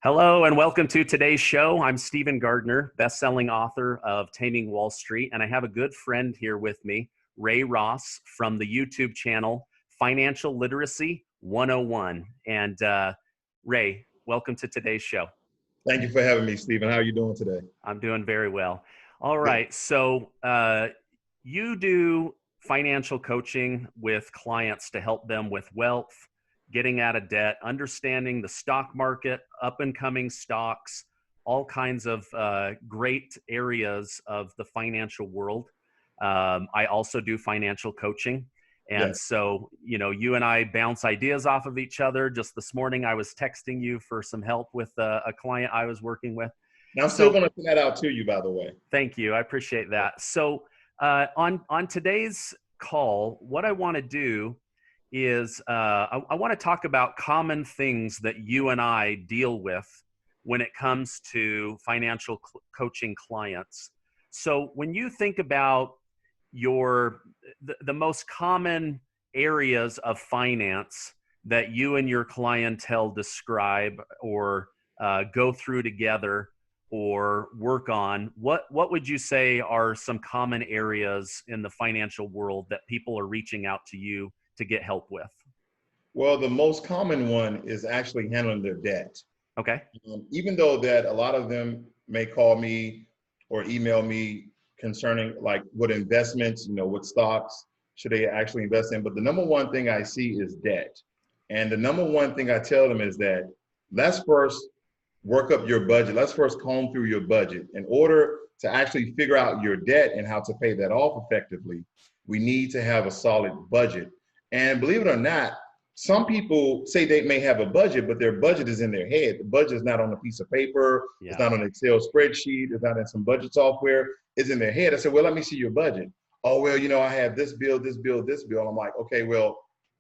Hello and welcome to today's show. I'm Stephen Gardner, best-selling author of Taming Wall Street, and I have a good friend here with me, Ray Ross from the YouTube channel Financial Literacy 101. And Ray, welcome to today's show. Thank you for having me, Stephen. How are you doing today? I'm doing very well. All Good. right, so you do financial coaching with clients to help them with wealth, getting out of debt, understanding the stock market, up and coming stocks, all kinds of great areas of the financial world. I also do financial coaching. And Yes. so, you and I bounce ideas off of each other. Just this morning, I was texting you for some help with a client I was working with. Now, I'm still So going to send that out to you, by the way. thank you. I appreciate that. So on today's call, what I want to do is I want to talk about common things that you and I deal with when it comes to financial coaching clients. So when you think about the most common areas of finance that you and your clientele describe or go through together or work on, what would you say are some common areas in the financial world that people are reaching out to you to get help with? Well, the most common one is actually handling their debt. Okay. Even though that a lot of them may call me or email me concerning like what investments, what stocks should they actually invest in. But the number one thing I see is debt. And the number one thing I tell them is that let's first work up your budget. Let's first comb through your budget. In order to actually figure out your debt and how to pay that off effectively, we need to have a solid budget. And believe it or not, some people say they may have a budget, but their budget is in their head. The budget is not on a piece of paper. Yeah. It's not on an Excel spreadsheet. It's not in some budget software. It's in their head. I said, well, let me see your budget. Oh, well, I have this bill, this bill, this bill. I'm like, okay, well,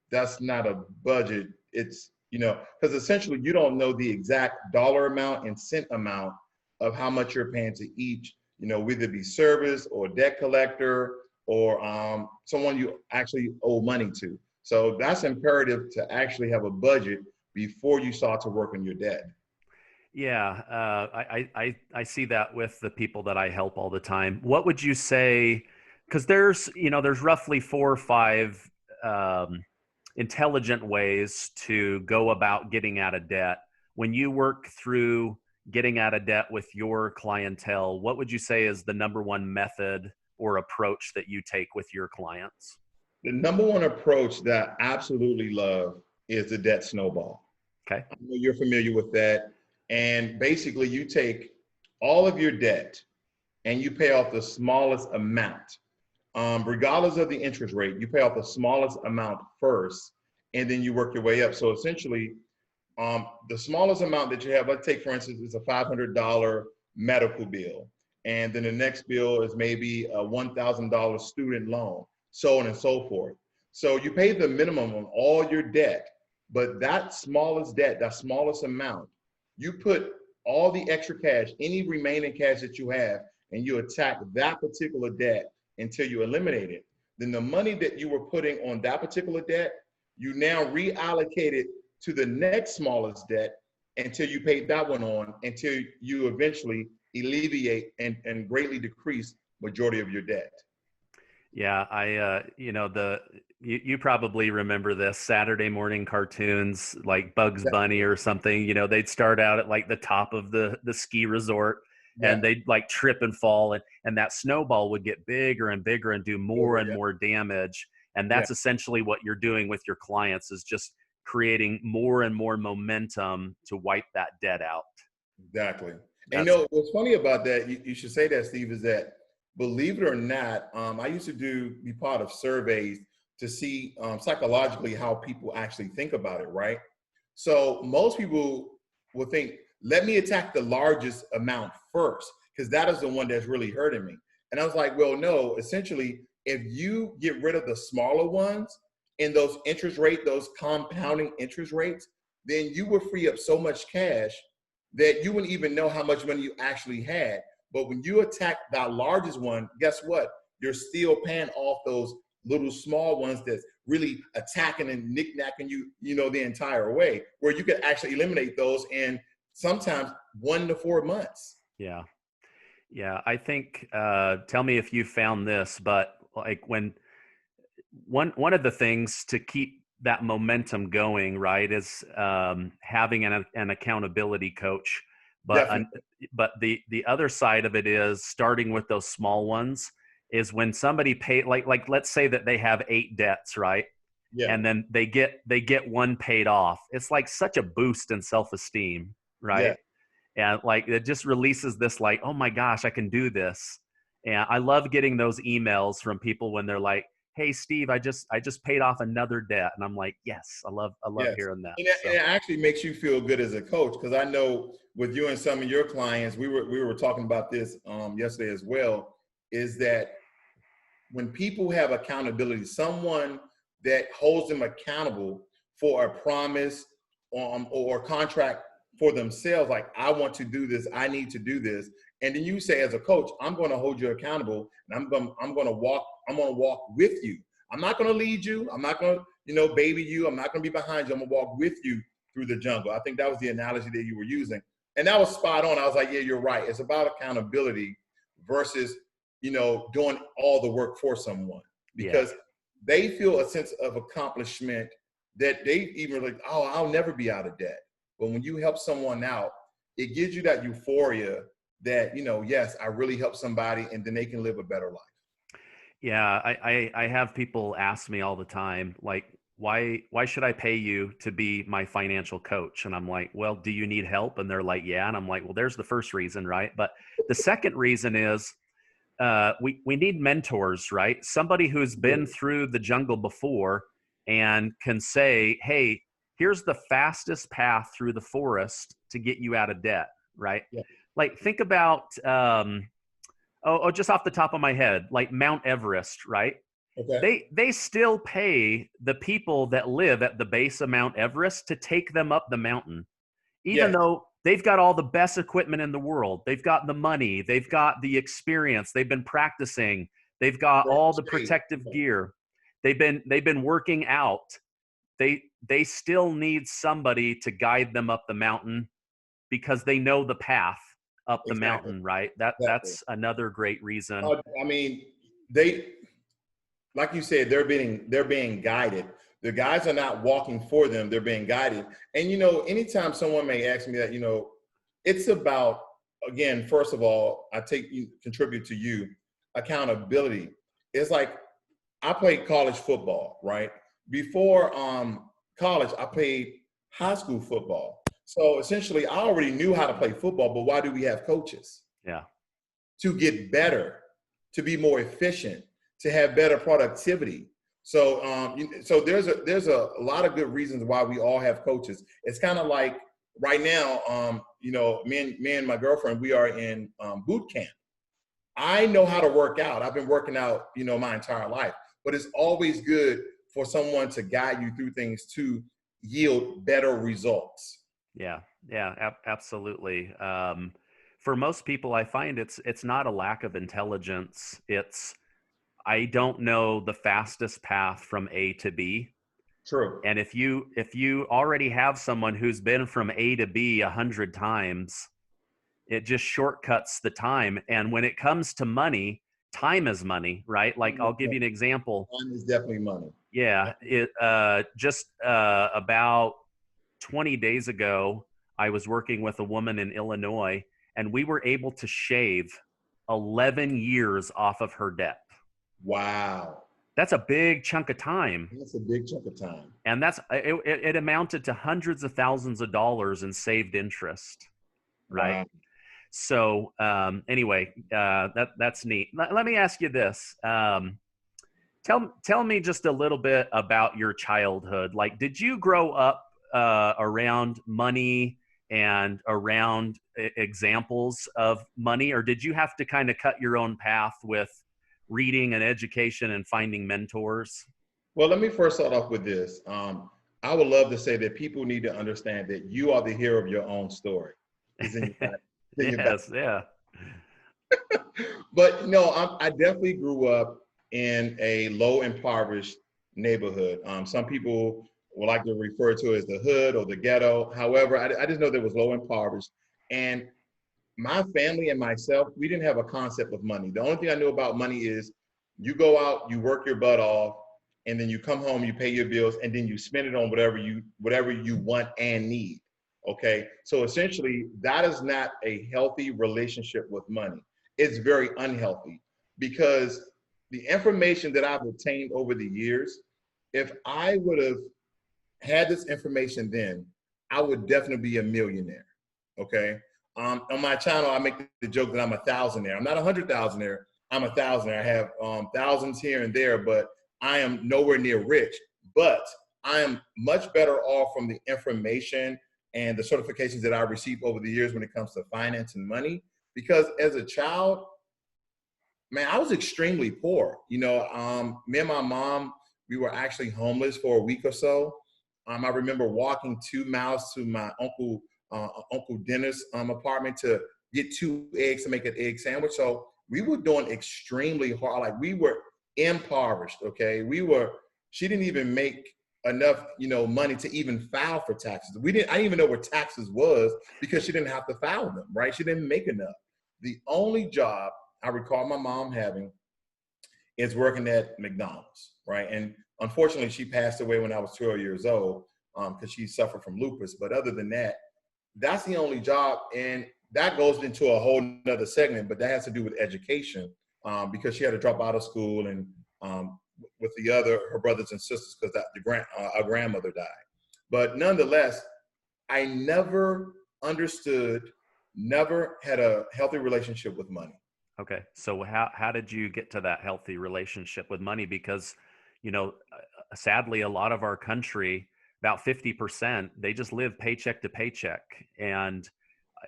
that's not a budget. It's, because essentially you don't know the exact dollar amount and cent amount of how much you're paying to each, whether it be service or debt collector or someone you actually owe money to. So that's imperative to actually have a budget before you start to work on your debt. Yeah, I see that with the people that I help all the time. What would you say? Because there's roughly 4 or 5 intelligent ways to go about getting out of debt. When you work through getting out of debt with your clientele, what would you say is the number one method or approach that you take with your clients? The number one approach that I absolutely love is the debt snowball. Okay. I know you're familiar with that. And basically you take all of your debt and you pay off the smallest amount. Regardless of the interest rate, you pay off the smallest amount first, and then you work your way up. So essentially, the smallest amount that you have, let's take, for instance, is a $500 medical bill. And then the next bill is maybe a $1,000 student loan, so on and so forth. So you pay the minimum on all your debt, but that smallest debt, that smallest amount, you put all the extra cash, any remaining cash that you have, and you attack that particular debt until you eliminate it. Then the money that you were putting on that particular debt, you now reallocate it to the next smallest debt until you pay that one on, until you eventually alleviate and greatly decrease majority of your debt. Yeah, you probably remember this Saturday morning cartoons like Bugs Bunny or something. They'd start out at like the top of the ski resort. Yeah. And they'd like trip and fall, and that snowball would get bigger and bigger and do more and more damage. And that's essentially what you're doing with your clients, is just creating more and more momentum to wipe that debt out. Exactly. And what's funny about that, you should say that, Steve, is that, believe it or not, I used to be part of surveys to see psychologically how people actually think about it, right? So most people will think, let me attack the largest amount first, because that is the one that's really hurting me. And I was like, well, no, essentially, if you get rid of the smaller ones and those interest rate, those compounding interest rates, then you will free up so much cash that you wouldn't even know how much money you actually had. But when you attack that largest one, guess what? You're still paying off those little small ones that's really attacking and knick-knacking you, the entire way, where you could actually eliminate those and sometimes 1 to 4 months. Yeah. Yeah. I think, tell me if you found this, but like when one of the things to keep that momentum going, right, is having an accountability coach. But Definitely. but the other side of it is starting with those small ones. Is when somebody pay, like let's say that they have 8 debts, right, Yeah. and then they get one paid off. It's like such a boost in self-esteem, right? Yeah. And like it just releases this like, oh my gosh, I can do this. And I love getting those emails from people when they're like, hey Steve, I just paid off another debt. And I'm like, yes, I love Yes. hearing that. And So it actually makes you feel good as a coach, because I know with you and some of your clients, we were talking about this yesterday as well, is that when people have accountability, someone that holds them accountable for a promise or a contract for themselves, like I want to do this, I need to do this, and then you say as a coach, I'm going to hold you accountable, and I'm going to walk with you. I'm not going to lead you. I'm not going to baby you. I'm not going to be behind you. I'm going to walk with you through the jungle. I think that was the analogy that you were using, and that was spot on. I was like, yeah, you're right. It's about accountability versus doing all the work for someone, yeah, because they feel a sense of accomplishment that they even like, oh, I'll never be out of debt. But when you help someone out, it gives you that euphoria that, yes, I really helped somebody, and then they can live a better life. yeah. I have people ask me all the time, like, why should I pay you to be my financial coach? And I'm like, well, do you need help? And they're like, yeah. And I'm like, well, there's the first reason, right? But the second reason is we need mentors, right? Somebody who's been through the jungle before and can say, hey, here's the fastest path through the forest to get you out of debt, right? Yeah. Like think about just off the top of my head, like Mount Everest, right? Okay. They still pay the people that live at the base of Mount Everest to take them up the mountain, even Yes. though they've got all the best equipment in the world. They've got the money, they've got the experience, they've been practicing, they've got all the protective gear, they've been working out. They still need somebody to guide them up the mountain because they know the path up the Exactly. mountain, right? Exactly. That's another great reason. I mean, they, like you said, they're being guided. The guys are not walking for them; they're being guided. And anytime someone may ask me that, it's about, again, first of all, contribute to you accountability. It's like I played college football, right? Before college, I played high school football. So essentially, I already knew how to play football. But why do we have coaches? Yeah. To get better, to be more efficient, to have better productivity. So, so there's a lot of good reasons why we all have coaches. It's kind of like right now, me and my girlfriend, we are in boot camp. I know how to work out. I've been working out, my entire life. But it's always good for someone to guide you through things to yield better results. Yeah, yeah, absolutely. For most people, I find it's not a lack of intelligence. It's I don't know the fastest path from A to B. True. And if you already have someone who's been from A to B 100 times, it just shortcuts the time. And when it comes to money, time is money, right? Like I'll give you an example. Time is definitely money. Yeah, it just about 20 days ago, I was working with a woman in Illinois, and we were able to shave 11 years off of her debt. Wow. That's a big chunk of time. That's a big chunk of time. And it amounted to hundreds of thousands of dollars in saved interest, right? Wow. So anyway, that's neat. Let me ask you this. Tell me just a little bit about your childhood. Like, did you grow up around money and around examples of money, or did you have to kind of cut your own path with reading and education and finding mentors? Well, let me first start off with this. I would love to say that people need to understand that you are the hero of your own story. It's in your back. It's in your back. Yes, yeah. But no, I definitely grew up in a low impoverished neighborhood. Some people would like to refer to as the hood or the ghetto. However, I just know there was low impoverished. And my family and myself, we didn't have a concept of money. The only thing I knew about money is you go out, you work your butt off, and then you come home, you pay your bills, and then you spend it on whatever you want and need. Okay. So essentially, that is not a healthy relationship with money. It's very unhealthy because the information that I've obtained over the years, if I would have had this information then, I would definitely be a millionaire. Okay. On my channel, I make the joke that I'm a thousandaire. I'm not 100,000aire. I'm a thousandaire. I have thousands here and there, but I am nowhere near rich. But I am much better off from the information and the certifications that I received over the years when it comes to finance and money. Because as a child, man, I was extremely poor. Me and my mom, we were actually homeless for a week or so. I remember walking 2 miles to my Uncle Dennis apartment to get 2 eggs to make an egg sandwich. So we were doing extremely hard. Like we were impoverished. Okay, she didn't even make enough, money to even file for taxes. I didn't even know what taxes was because she didn't have to file them. Right? She didn't make enough. The only job I recall my mom having is working at McDonald's. Right? And unfortunately, she passed away when I was 12 years old because she suffered from lupus. But other than that, that's the only job. And that goes into a whole nother segment, but that has to do with education because she had to drop out of school and with her brothers and sisters because our grandmother died. But nonetheless, I never understood, never had a healthy relationship with money. Okay. So how did you get to that healthy relationship with money? Because, sadly, a lot of our country, about 50%, they just live paycheck to paycheck. And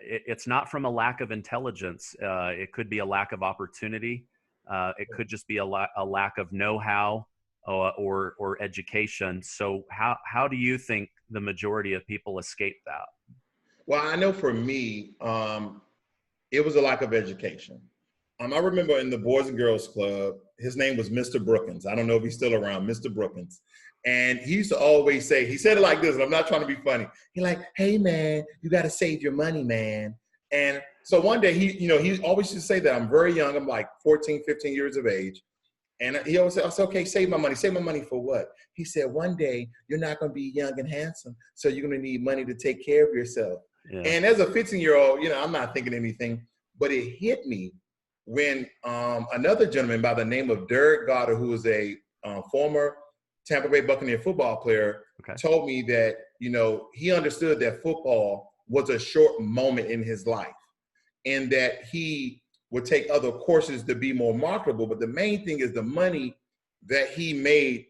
it's not from a lack of intelligence. It could be a lack of opportunity. It could just be a lack of know-how or education. So how do you think the majority of people escape that? Well, I know for me, it was a lack of education. I remember in the Boys and Girls Club, his name was Mr. Brookins. I don't know if he's still around, Mr. Brookins. And he used to always say, he said it like this, and I'm not trying to be funny. He's like, hey, man, you got to save your money, man. And so one day, he always used to say that. I'm very young. I'm like 14, 15 years of age. And he always said, I said, okay, save my money. Save my money for what? He said, one day, you're not going to be young and handsome, so you're going to need money to take care of yourself. Yeah. And as a 15-year-old, I'm not thinking anything, but it hit me when another gentleman by the name of Stephen Gardner, who was a former Tampa Bay Buccaneer football player, told me that, he understood that football was a short moment in his life and that he would take other courses to be more marketable. But the main thing is the money that he made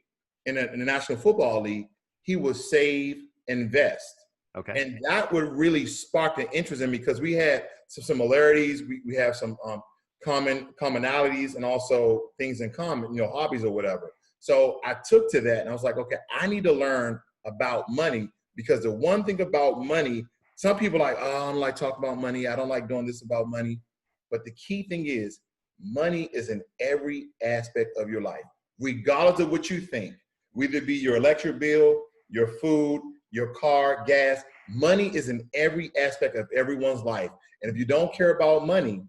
in the National Football League, he would save, invest. Okay. And that would really spark the interest in me because we had some similarities. We have some commonalities and also things in common, hobbies or whatever. So I took to that and I was like, okay, I need to learn about money because the one thing about money, some people are like, oh, I don't like talking about money. I don't like doing this about money. But the key thing is money is in every aspect of your life, regardless of what you think, whether it be your electric bill, your food, your car, gas. Money is in every aspect of everyone's life. And if you don't care about money,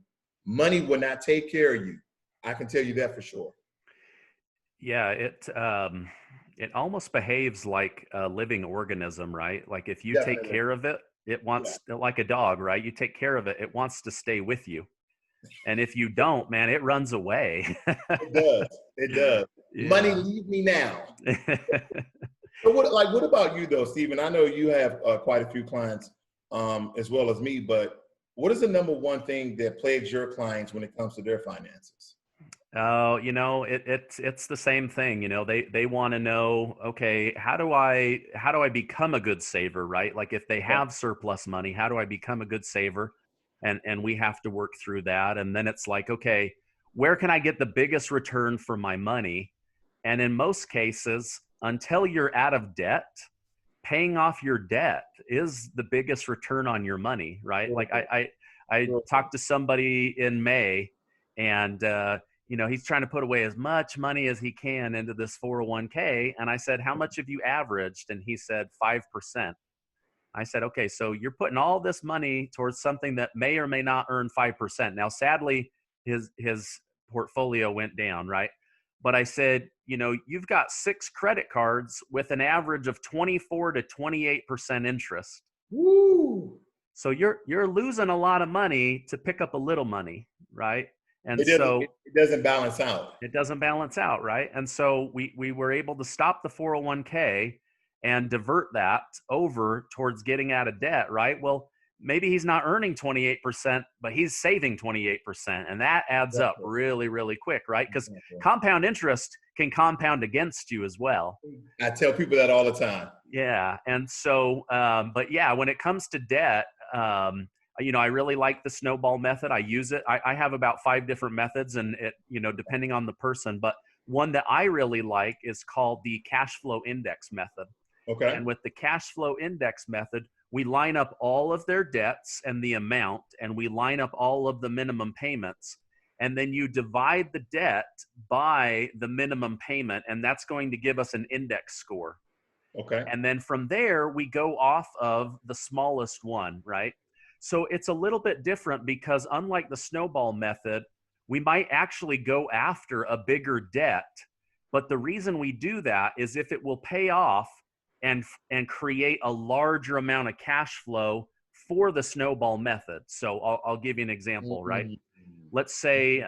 money will not take care of you. I can tell you that for sure. Yeah, it almost behaves like a living organism, right? Like if you take care of it, it wants, like a dog, right? You take care of it, it wants to stay with you. And if you don't, man, it runs away. It does. It does. Yeah. Money, leave me now. So what about you though, Stephen? I know you have quite a few clients as well as me, but what is the number one thing that plagues your clients when it comes to their finances? It's the same thing. They want to know, okay, how do I become a good saver, right? Like if they have surplus money, how do I become a good saver? And we have to work through that. And then it's like, okay, where can I get the biggest return for my money? And in most cases, until you're out of debt, paying off your debt is the biggest return on your money, right? Like I talked to somebody in May and he's trying to put away as much money as he can into this 401k. And I said, how much have you averaged? And he said 5%. I said, okay, so you're putting all this money towards something that may or may not earn 5%. Now, sadly, his portfolio went down, right? But I said, you've got 6 credit cards with an average of 24 to 28% interest. Woo! So you're losing a lot of money to pick up a little money, right? And it doesn't balance out. It doesn't balance out, right? And so we were able to stop the 401k and divert that over towards getting out of debt, right? Well, maybe he's not earning 28%, but he's saving 28%. And that adds up really, really quick, right? Because compound interest can compound against you as well. I tell people that all the time. Yeah. And so, but yeah, when it comes to debt, I really like the Snowball method. I use it. I have about 5 different methods, and it, depending on the person, but one that I really like is called the cash flow index method. Okay. And with the cash flow index method, we line up all of their debts and the amount, and we line up all of the minimum payments. And then you divide the debt by the minimum payment, and that's going to give us an index score. Okay. And then from there, we go off of the smallest one, right? So it's a little bit different because unlike the Snowball method, we might actually go after a bigger debt. But the reason we do that is if it will pay off and create a larger amount of cash flow for the Snowball method. So I'll give you an example, right? Let's say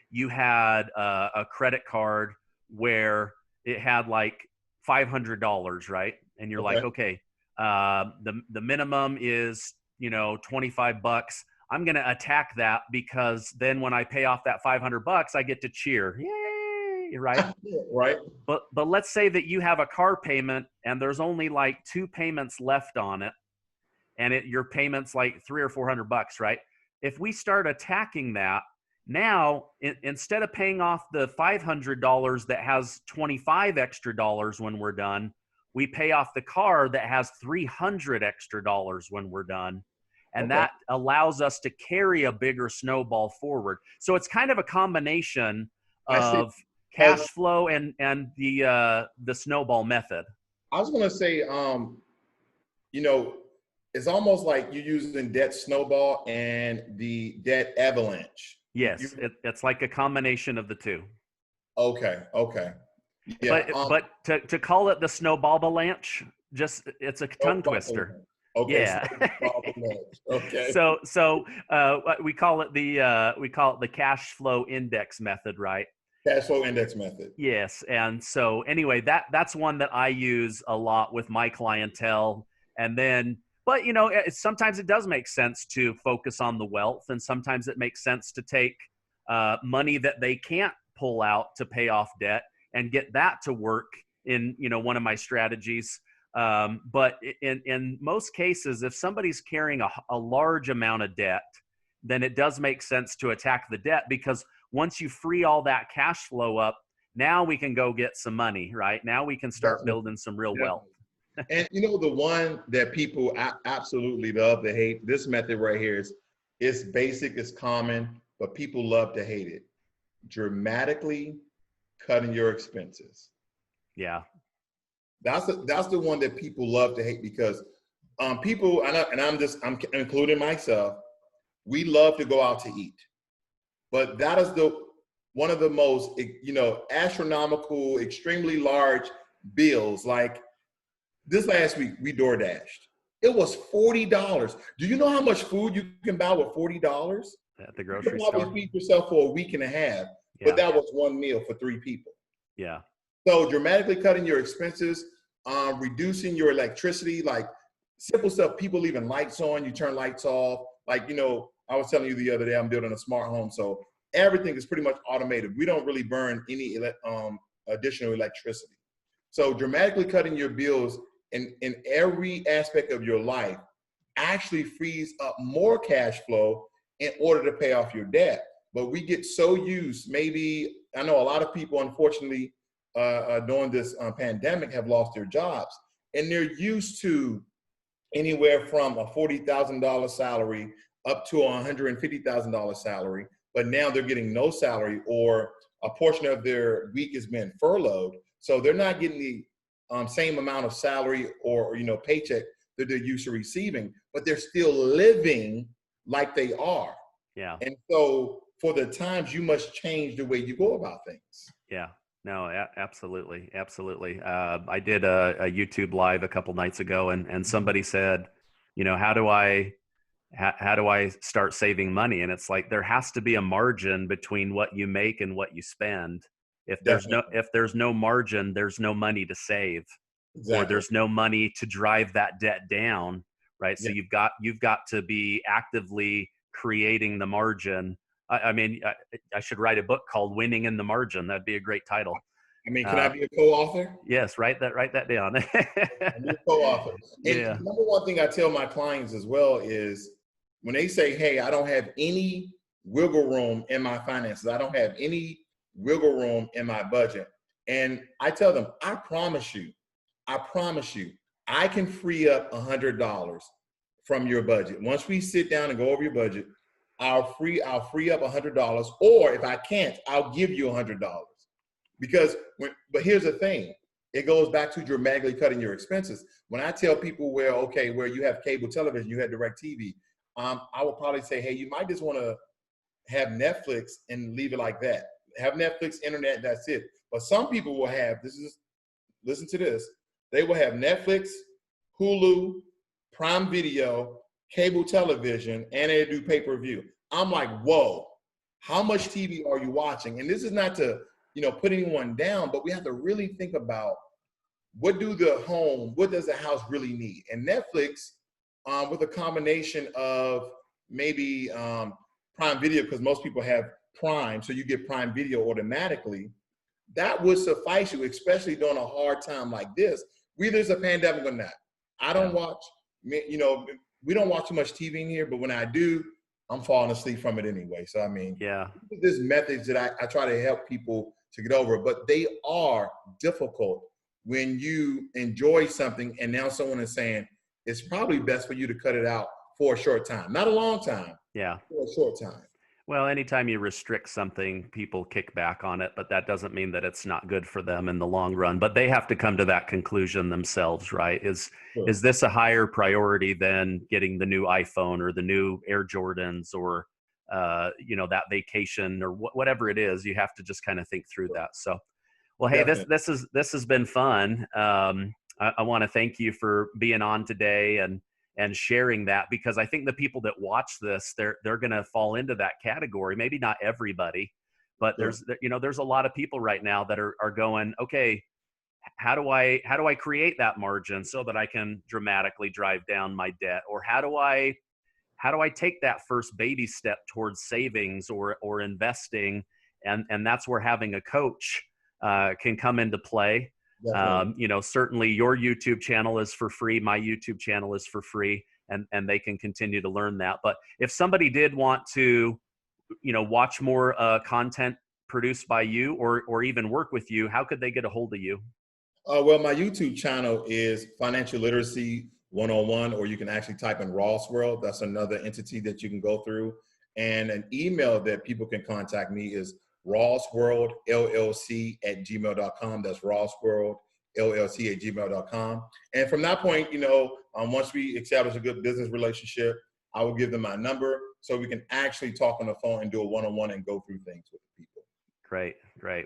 you had a credit card where it had like $500, right? And you're like, okay, the minimum is, $25. I'm going to attack that because then when I pay off that $500, I get to cheer. Yay, right? Right. But let's say that you have a car payment and there's only like 2 payments left on it, and your payment's like $300 or $400, right? If we start attacking that, now instead of paying off the $500 that has 25 extra dollars when we're done, we pay off the car that has $300 extra when we're done. And that allows us to carry a bigger snowball forward. So it's kind of a combination of cash flow and the Snowball method. I was going to say, it's almost like you're using debt snowball and the debt avalanche. Yes, it's like a combination of the two. Okay. Yeah, but to call it the Snowball avalanche, it's a tongue twister. Okay. Yeah. Okay. So we call it the cash flow index method, right? Cash flow index method. Yes. And so anyway, that's one that I use a lot with my clientele. And then, but sometimes it does make sense to focus on the wealth, and sometimes it makes sense to take money that they can't pull out to pay off debt and get that to work in one of my strategies. But in most cases, if somebody's carrying a large amount of debt, then it does make sense to attack the debt, because once you free all that cash flow up, now we can go get some money, right? Now we can start building some real wealth. And the one that people absolutely love to hate, this method right here it's basic, it's common, but people love to hate it. Dramatically cutting your expenses. Yeah. That's the one that people love to hate, because people, and I'm including myself, we love to go out to eat, but that is one of the most astronomical, extremely large bills. Like this last week, we door dashed. It was $40. Do you know how much food you can buy with $40? At the grocery you store. You feed yourself for a week and a half, but that was one meal for 3 people. Yeah. So dramatically cutting your expenses, reducing your electricity, like simple stuff. People leaving lights on, you turn lights off. Like, I was telling you the other day, I'm building a smart home. So everything is pretty much automated. We don't really burn any additional electricity. So dramatically cutting your bills in every aspect of your life actually frees up more cash flow in order to pay off your debt. But we get so used, I know a lot of people, unfortunately, during this pandemic have lost their jobs, and they're used to anywhere from a $40,000 salary up to a $150,000 salary. but now they're getting no salary, or a portion of their week is being furloughed. So they're not getting the same amount of salary or paycheck that they're used to receiving, but they're still living like they are. Yeah. And so for the times, you must change the way you go about things. Yeah. No, absolutely. Absolutely. I did a YouTube live a couple nights ago, and somebody said, how do I start saving money? And it's like, there has to be a margin between what you make and what you spend. If there's no margin, there's no money to save, or there's no money to drive that debt down. Right. So you've got to be actively creating the margin. I mean, I should write a book called Winning in the Margin. That'd be a great title. I mean, can I be a co-author? Yes, write that down. I'm a co-author. And Yeah. number one thing I tell my clients as well is, when they say, hey, I don't have any wiggle room in my finances, I don't have any wiggle room in my budget. And I tell them, I promise you, I can free up $100 from your budget. Once we sit down and go over your budget, I'll free up $100, or if I can't, I'll give you $100. But here's the thing, it goes back to dramatically cutting your expenses. When I tell people where you have cable television, you have direct TV, I will probably say, hey, you might just want to have Netflix and leave it like that. Have Netflix, internet, that's it. But some people will have, listen to this, they will have Netflix, Hulu, Prime Video, cable television, and they do pay-per-view. I'm like, whoa, how much TV are you watching? And this is not to, put anyone down, but we have to really think about, what does the house really need? And Netflix, with a combination of maybe Prime Video, because most people have Prime, so you get Prime Video automatically, that would suffice you, especially during a hard time like this. Whether there's a pandemic or not. I don't watch, we don't watch too much TV in here, but when I do, I'm falling asleep from it anyway. So, I mean, there's methods that I try to help people to get over, but they are difficult when you enjoy something and now someone is saying, it's probably best for you to cut it out for a short time, not a long time. Yeah. For a short time. Well, anytime you restrict something, people kick back on it, but that doesn't mean that it's not good for them in the long run. But they have to come to that conclusion themselves, right? Is this a higher priority than getting the new iPhone or the new Air Jordans or that vacation or whatever it is? You have to just kind of think through that. So, well, hey, this has been fun. I want to thank you for being on today and sharing that, because I think the people that watch this, they're going to fall into that category. Maybe not everybody, but there's a lot of people right now that are going, okay, how do I create that margin so that I can dramatically drive down my debt? Or how do I take that first baby step towards savings or investing? And that's where having a coach can come into play. Certainly your YouTube channel is for free. My YouTube channel is for free, and they can continue to learn that. But if somebody did want to, watch more content produced by you or even work with you, how could they get a hold of you? Well, my YouTube channel is Financial Literacy 101, or you can actually type in Ross World. That's another entity that you can go through. And an email that people can contact me is rossworldllc@gmail.com. That's rossworldllc@gmail.com. And from that point, once we establish a good business relationship, I will give them my number so we can actually talk on the phone and do a one-on-one and go through things with the people. Great.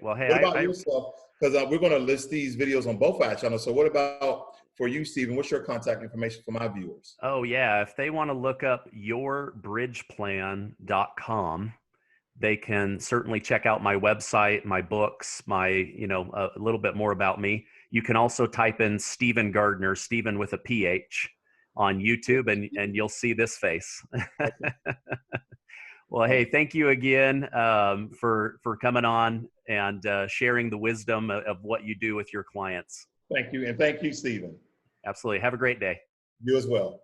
Well, hey, what about yourself? Because we're going to list these videos on both our channels. So what about for you, Stephen? What's your contact information for my viewers? Oh, yeah. If they want to look up yourbridgeplan.com, they can certainly check out my website, my books, a little bit more about me. You can also type in Stephen Gardner, Stephen with a PH, on YouTube, and you'll see this face. Well, hey, thank you again for coming on and sharing the wisdom of what you do with your clients. Thank you. And thank you, Stephen. Absolutely. Have a great day. You as well.